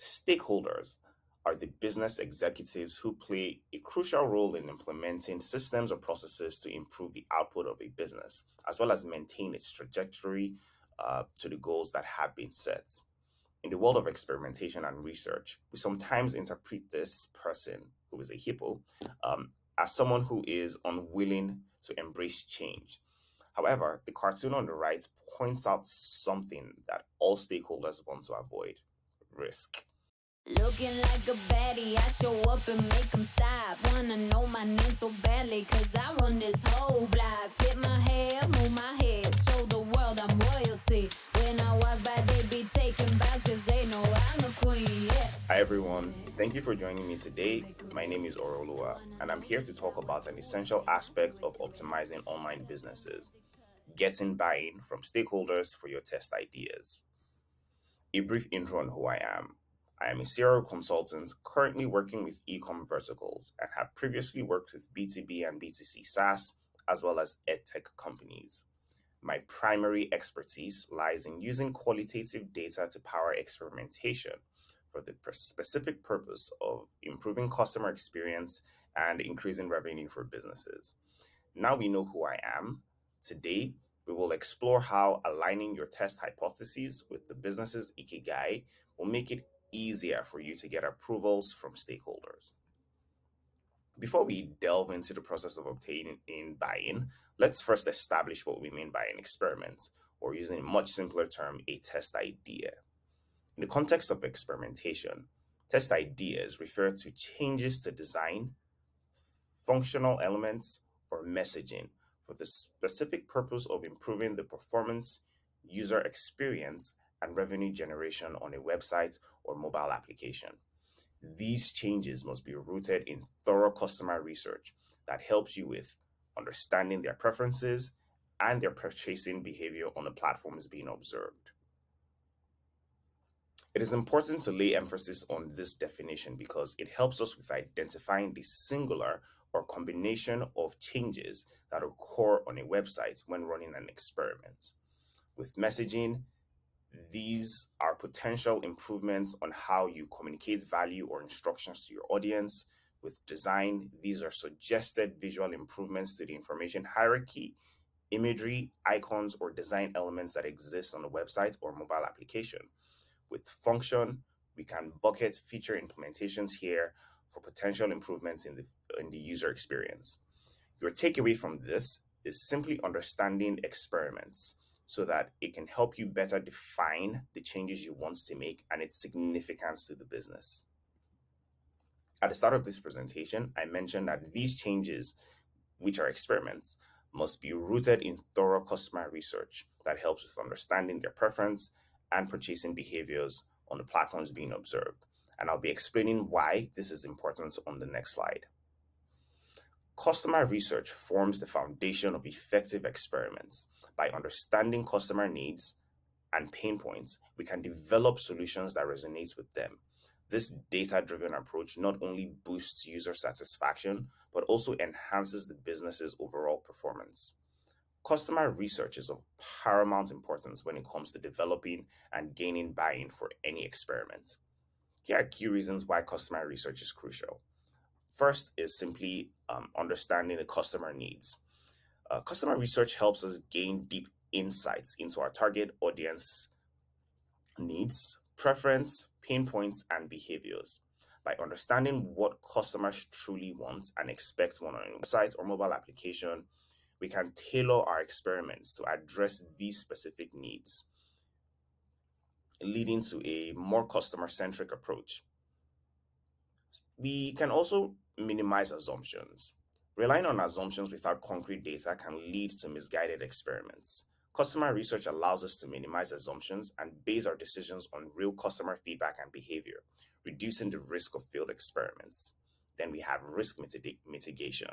Stakeholders are the business executives who play a crucial role in implementing systems or processes to improve the output of a business, as well as maintain its trajectory to the goals that have been set. In the world of experimentation and research, we sometimes interpret this person, who is a hippo, um, as someone who is unwilling to embrace change. However, the cartoon on the right points out something that all stakeholders want to avoid: risk. Looking like a baddie, I show up and make them stop. Wanna know my name so badly, cause I run this whole block. Flip my hair, move my head, show the world I'm royalty. When I walk by, they be taking bows, cause they know I'm the queen, yeah. Hi everyone, thank you for joining me today. My name is Oreoluwa, and I'm here to talk about an essential aspect of optimizing online businesses: getting buy-in from stakeholders for your test ideas. A brief intro on who I am. I am a serial consultant currently working with e-com verticals and have previously worked with B2B and B2C SaaS as well as edtech companies. My primary expertise lies in using qualitative data to power experimentation for the specific purpose of improving customer experience and increasing revenue for businesses. Now we know who I am. Today, we will explore how aligning your test hypotheses with the business's ikigai will make it easier for you to get approvals from stakeholders. Before we delve into the process of obtaining buy-in, let's first establish what we mean by an experiment, or using a much simpler term, a test idea. In the context of experimentation, test ideas refer to changes to design, functional elements, or messaging for the specific purpose of improving the performance, user experience, and revenue generation on a website or mobile application. These changes must be rooted in thorough customer research that helps you with understanding their preferences and their purchasing behavior on the platforms being observed. It is important to lay emphasis on this definition because it helps us with identifying the singular or combination of changes that occur on a website when running an experiment. With messaging, these are potential improvements on how you communicate value or instructions to your audience. With design, these are suggested visual improvements to the information hierarchy, imagery, icons, or design elements that exist on the website or mobile application. With function, we can bucket feature implementations here for potential improvements in the user experience. Your takeaway from this is simply understanding experiments so that it can help you better define the changes you want to make and its significance to the business. At the start of this presentation, I mentioned that these changes, which are experiments, must be rooted in thorough customer research that helps with understanding their preference and purchasing behaviors on the platforms being observed. And I'll be explaining why this is important on the next slide. Customer research forms the foundation of effective experiments. By understanding customer needs and pain points, we can develop solutions that resonate with them. This data-driven approach not only boosts user satisfaction, but also enhances the business's overall performance. Customer research is of paramount importance when it comes to developing and gaining buy-in for any experiment. Here are key reasons why customer research is crucial. First is simply understanding the customer needs. Customer research helps us gain deep insights into our target audience needs, preference, pain points, and behaviors. By understanding what customers truly want and expect on a website or mobile application, we can tailor our experiments to address these specific needs, leading to a more customer-centric approach. We can also minimize assumptions. Relying on assumptions without concrete data can lead to misguided experiments. Customer research allows us to minimize assumptions and base our decisions on real customer feedback and behavior, reducing the risk of failed experiments. Then we have risk mitigation.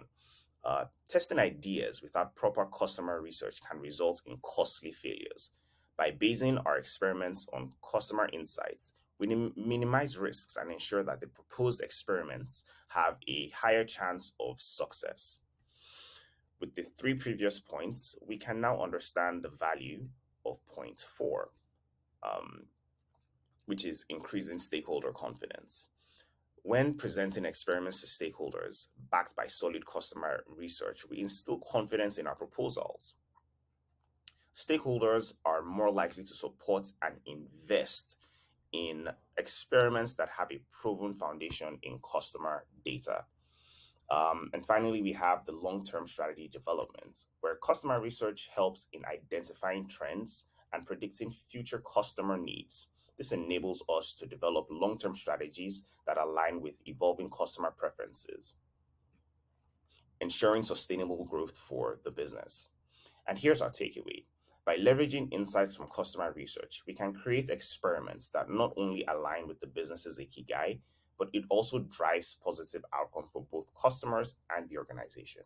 Testing ideas without proper customer research can result in costly failures. By basing our experiments on customer insights, we minimize risks and ensure that the proposed experiments have a higher chance of success. With the three previous points, we can now understand the value of point four, which is increasing stakeholder confidence. When presenting experiments to stakeholders backed by solid customer research, we instill confidence in our proposals. Stakeholders are more likely to support and invest in experiments that have a proven foundation in customer data. And finally, we have the long term strategy development, where customer research helps in identifying trends and predicting future customer needs. This enables us to develop long term strategies that align with evolving customer preferences, ensuring sustainable growth for the business. And here's our takeaway. By leveraging insights from customer research, we can create experiments that not only align with the business's ikigai, but it also drives positive outcome for both customers and the organization.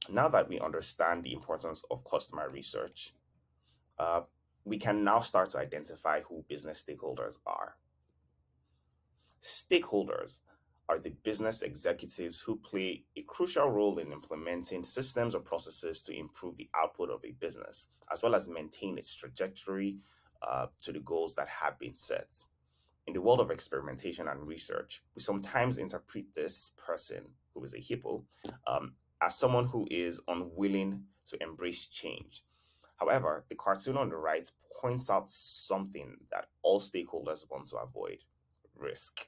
Now that we understand the importance of customer research, uh, we can now start to identify who business stakeholders are. Stakeholders are the business executives who play a crucial role in implementing systems or processes to improve the output of a business, as well as maintain its trajectory to the goals that have been set. In the world of experimentation and research, we sometimes interpret this person, who is a hippo, as someone who is unwilling to embrace change. However, the cartoon on the right points out something that all stakeholders want to avoid: risk.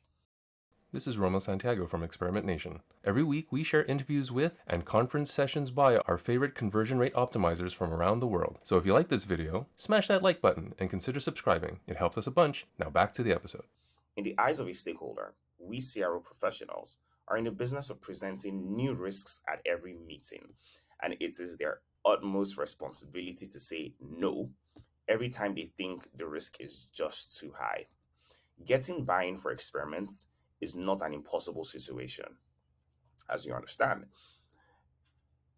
This is Romo Santiago from Experiment Nation. Every week, we share interviews with and conference sessions by our favorite conversion rate optimizers from around the world. So if you like this video, smash that like button and consider subscribing. It helps us a bunch. Now back to the episode. In the eyes of a stakeholder, we CRO professionals are in the business of presenting new risks at every meeting, and it is their utmost responsibility to say no every time they think the risk is just too high. Getting buy-in for experiments is not an impossible situation. As you understand,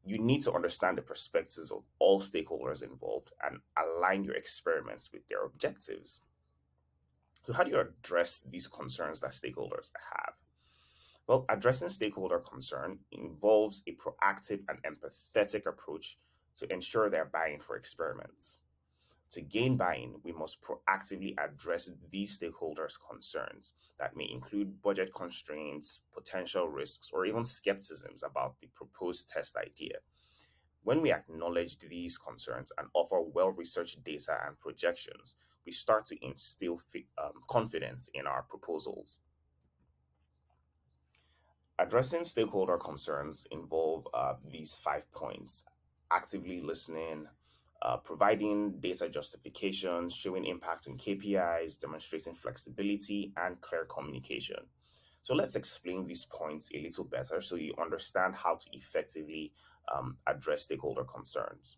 you need to understand the perspectives of all stakeholders involved and align your experiments with their objectives. So, how do you address these concerns that stakeholders have? Well, addressing stakeholder concern involves a proactive and empathetic approach to ensure their buy-in for experiments. To gain buy-in, we must proactively address these stakeholders' concerns that may include budget constraints, potential risks, or even skepticisms about the proposed test idea. When we acknowledge these concerns and offer well-researched data and projections, we start to instill confidence in our proposals. Addressing stakeholder concerns involve these 5 points: actively listening, providing data justifications, showing impact on KPIs, demonstrating flexibility, and clear communication. So let's explain these points a little better so you understand how to effectively address stakeholder concerns.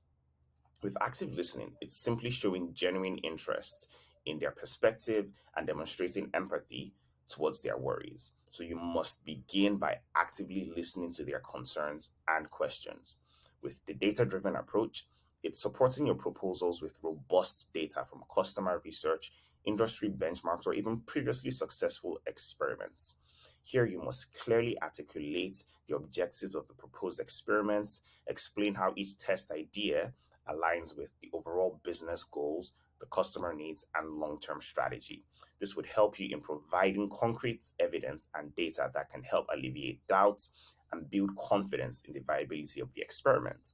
With active listening, it's simply showing genuine interest in their perspective and demonstrating empathy towards their worries. So you must begin by actively listening to their concerns and questions. With the data-driven approach, it's supporting your proposals with robust data from customer research, industry benchmarks, or even previously successful experiments. Here, you must clearly articulate the objectives of the proposed experiments, explain how each test idea aligns with the overall business goals, the customer needs, and long-term strategy. This would help you in providing concrete evidence and data that can help alleviate doubts and build confidence in the viability of the experiment.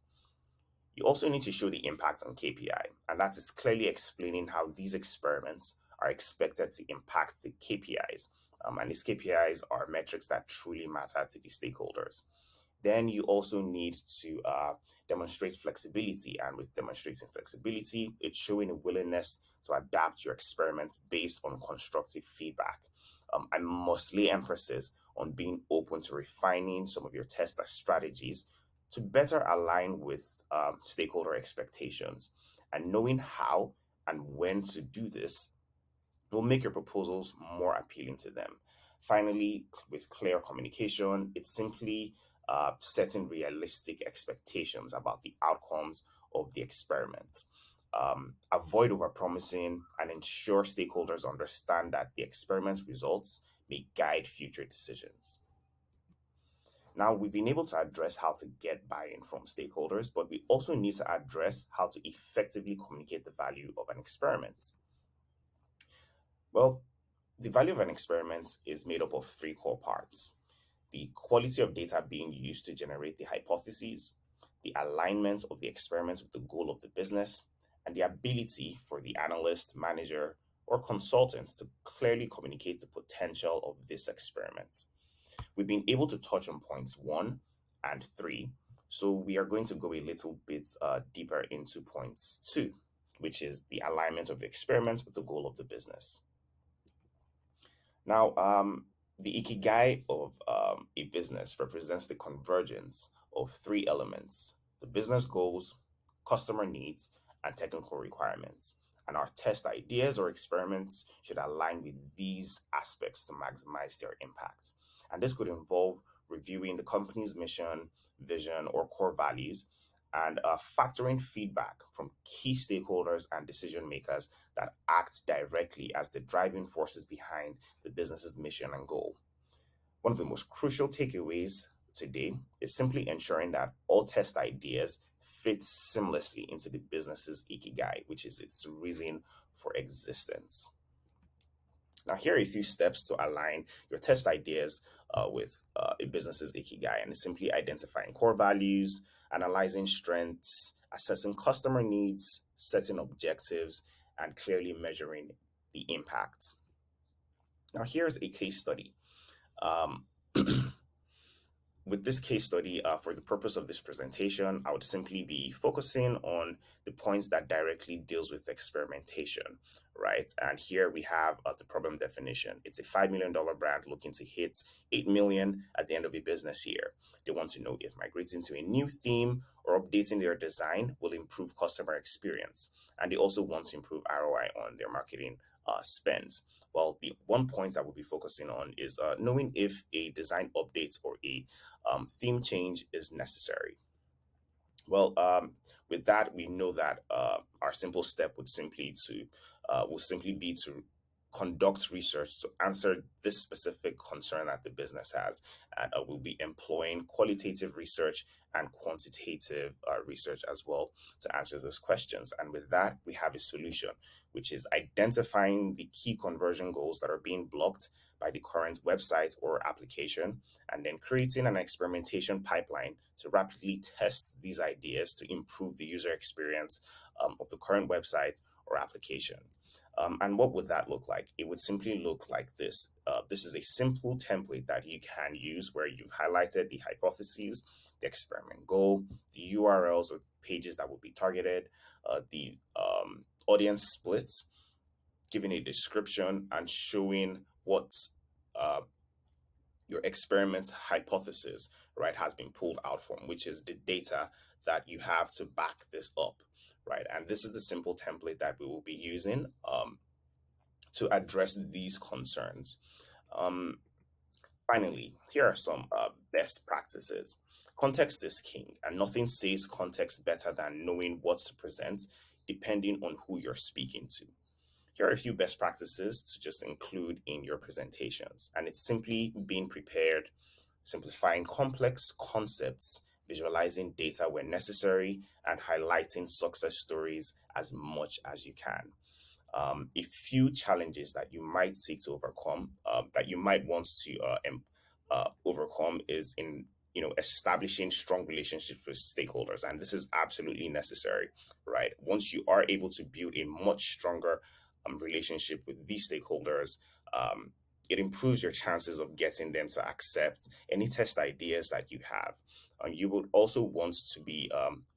You also need to show the impact on KPI, and that is clearly explaining how these experiments are expected to impact the KPIs. And these KPIs are metrics that truly matter to the stakeholders. Then you also need to demonstrate flexibility, and with demonstrating flexibility, it's showing a willingness to adapt your experiments based on constructive feedback. I must lay emphasis on being open to refining some of your test strategies to better align with stakeholder expectations. And knowing how and when to do this will make your proposals more appealing to them. Finally, with clear communication, it's simply setting realistic expectations about the outcomes of the experiment. Avoid overpromising and ensure stakeholders understand that the experiment's results may guide future decisions. Now, we've been able to address how to get buy-in from stakeholders, but we also need to address how to effectively communicate the value of an experiment. Well, the value of an experiment is made up of three core parts: the quality of data being used to generate the hypotheses, the alignment of the experiment with the goal of the business, and the ability for the analyst, manager, or consultant to clearly communicate the potential of this experiment. We've been able to touch on points one and three, so we are going to go a little bit deeper into points two, which is the alignment of the experiments with the goal of the business. Now, the ikigai of a business represents the convergence of three elements: the business goals, customer needs, and technical requirements. And our test ideas or experiments should align with these aspects to maximize their impact. And this could involve reviewing the company's mission, vision, or core values, and factoring feedback from key stakeholders and decision makers that act directly as the driving forces behind the business's mission and goal. One of the most crucial takeaways today is simply ensuring that all test ideas fit seamlessly into the business's ikigai, which is its reason for existence. Now, here are a few steps to align your test ideas with a business's ikigai, and it's simply identifying core values, analyzing strengths, assessing customer needs, setting objectives, and clearly measuring the impact. Now, here's a case study. Um, with this case study, for the purpose of this presentation, I would simply be focusing on the points that directly deals with experimentation, right? And here we have the problem definition. It's a $5 million brand looking to hit 8 million at the end of a business year. They want to know if migrating to a new theme or updating their design will improve customer experience. And they also want to improve ROI on their marketing spends. Well, the one point that we'll be focusing on is knowing if a design update or a theme change is necessary. Well, with that, we know that our simple step will simply be to conduct research to answer this specific concern that the business has, and we'll be employing qualitative research and quantitative research as well to answer those questions. And with that, we have a solution, which is identifying the key conversion goals that are being blocked by the current website or application, and then creating an experimentation pipeline to rapidly test these ideas to improve the user experience of the current website or application. And what would that look like? It would simply look like this. This is a simple template that you can use where you've highlighted the hypotheses, the experiment goal, the URLs or pages that will be targeted, the audience splits, giving a description and showing what your experiment hypothesis, right, has been pulled out from, which is the data that you have to back this up, right? And this is the simple template that we will be using to address these concerns. Finally, here are some best practices. Context is king, and nothing says context better than knowing what to present, depending on who you're speaking to. Here are a few best practices to just include in your presentations, and it's simply being prepared, simplifying complex concepts, visualizing data when necessary, and highlighting success stories as much as you can. A few challenges that you might seek to overcome, that you might want to overcome, is in establishing strong relationships with stakeholders, and this is absolutely necessary, right? Once you are able to build a much stronger relationship with these stakeholders, it improves your chances of getting them to accept any test ideas that you have. You would also want to be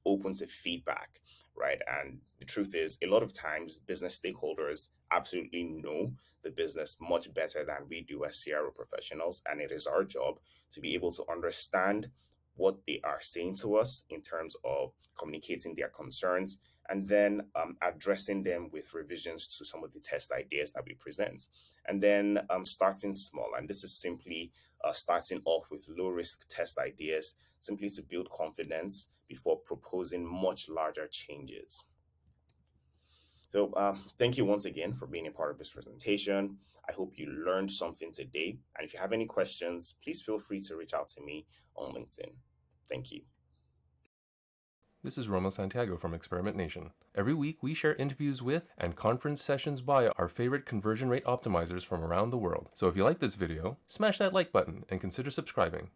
open to feedback, right? And the truth is, a lot of times, business stakeholders absolutely know the business much better than we do as CRO professionals. And it is our job to be able to understand what they are saying to us in terms of communicating their concerns, and then addressing them with revisions to some of the test ideas that we present. And then starting small. And this is simply starting off with low risk test ideas, simply to build confidence before proposing much larger changes. So thank you once again for being a part of this presentation. I hope you learned something today. And if you have any questions, please feel free to reach out to me on LinkedIn. Thank you. This is Romo Santiago from Experiment Nation. Every week we share interviews with and conference sessions by our favorite conversion rate optimizers from around the world. So if you like this video, smash that like button and consider subscribing.